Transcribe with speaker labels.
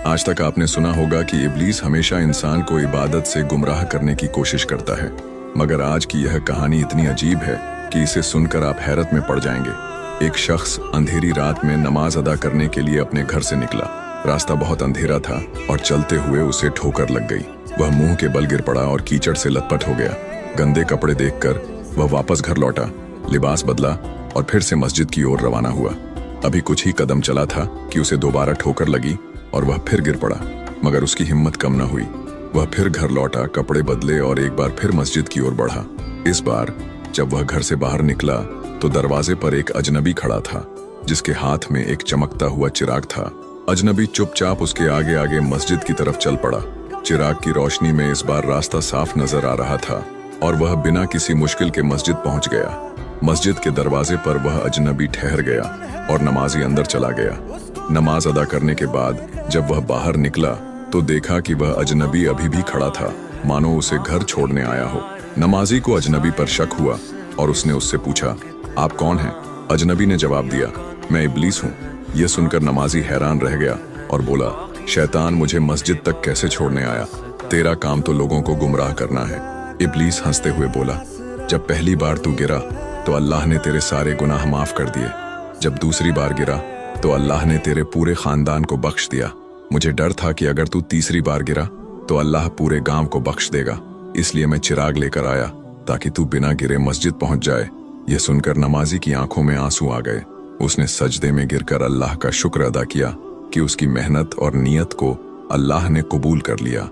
Speaker 1: आज तक आपने सुना होगा कि इब्लीस हमेशा इंसान को इबादत से गुमराह करने की कोशिश करता है, मगर आज की यह कहानी इतनी अजीब है कि इसे सुनकर आप हैरत में पड़ जाएंगे। एक शख्स अंधेरी रात में नमाज अदा करने के लिए अपने घर से निकला। रास्ता बहुत अंधेरा था और चलते हुए उसे ठोकर लग गई। वह मुंह के बल गिर पड़ा और कीचड़ से लथपथ हो गया। गंदे कपड़े देखकर वह वापस घर लौटा, लिबास बदला और फिर से मस्जिद की ओर रवाना हुआ। अभी कुछ ही कदम चला था कि उसे दोबारा ठोकर लगी और वह फिर गिर पड़ा, मगर उसकी हिम्मत कम न हुई। वह फिर घर लौटा, कपड़े बदले और एक बार फिर मस्जिद की ओर बढ़ा। इस बार जब वह घर से बाहर निकला तो दरवाजे पर एक अजनबी खड़ा था, जिसके हाथ में एक चमकता हुआ चिराग था। अजनबी चुपचाप उसके आगे आगे मस्जिद की तरफ चल पड़ा। चिराग की रोशनी में इस बार रास्ता साफ नजर आ रहा था और वह बिना किसी मुश्किल के मस्जिद पहुंच गया। मस्जिद के दरवाजे पर वह अजनबी ठहर गया और नमाजी अंदर चला गया। नमाज अदा करने के बाद जब वह बाहर निकला तो देखा कि वह अजनबी अभी भी खड़ा था, मानो उसे घर छोड़ने आया हो। नमाजी को अजनबी पर शक हुआ और उसने उससे पूछा, आप कौन हैं? अजनबी ने जवाब दिया, मैं इब्लीस हूँ। यह सुनकर नमाजी हैरान रह गया और बोला, शैतान मुझे मस्जिद तक कैसे छोड़ने आया? तेरा काम तो लोगों को गुमराह करना है। इब्लीस हंसते हुए बोला, जब पहली बार तू गिरा तो अल्लाह ने तेरे सारे गुनाह माफ कर दिए। जब दूसरी बार गिरा तो अल्लाह ने तेरे पूरे खानदान को बख्श दिया। मुझे डर था कि अगर तू तीसरी बार गिरा तो अल्लाह पूरे गांव को बख्श देगा, इसलिए मैं चिराग लेकर आया ताकि तू बिना गिरे मस्जिद पहुंच जाए। यह सुनकर नमाजी की आंखों में आंसू आ गए। उसने सजदे में गिरकर अल्लाह का शुक्र अदा किया कि उसकी मेहनत और नियत को अल्लाह ने कबूल कर लिया।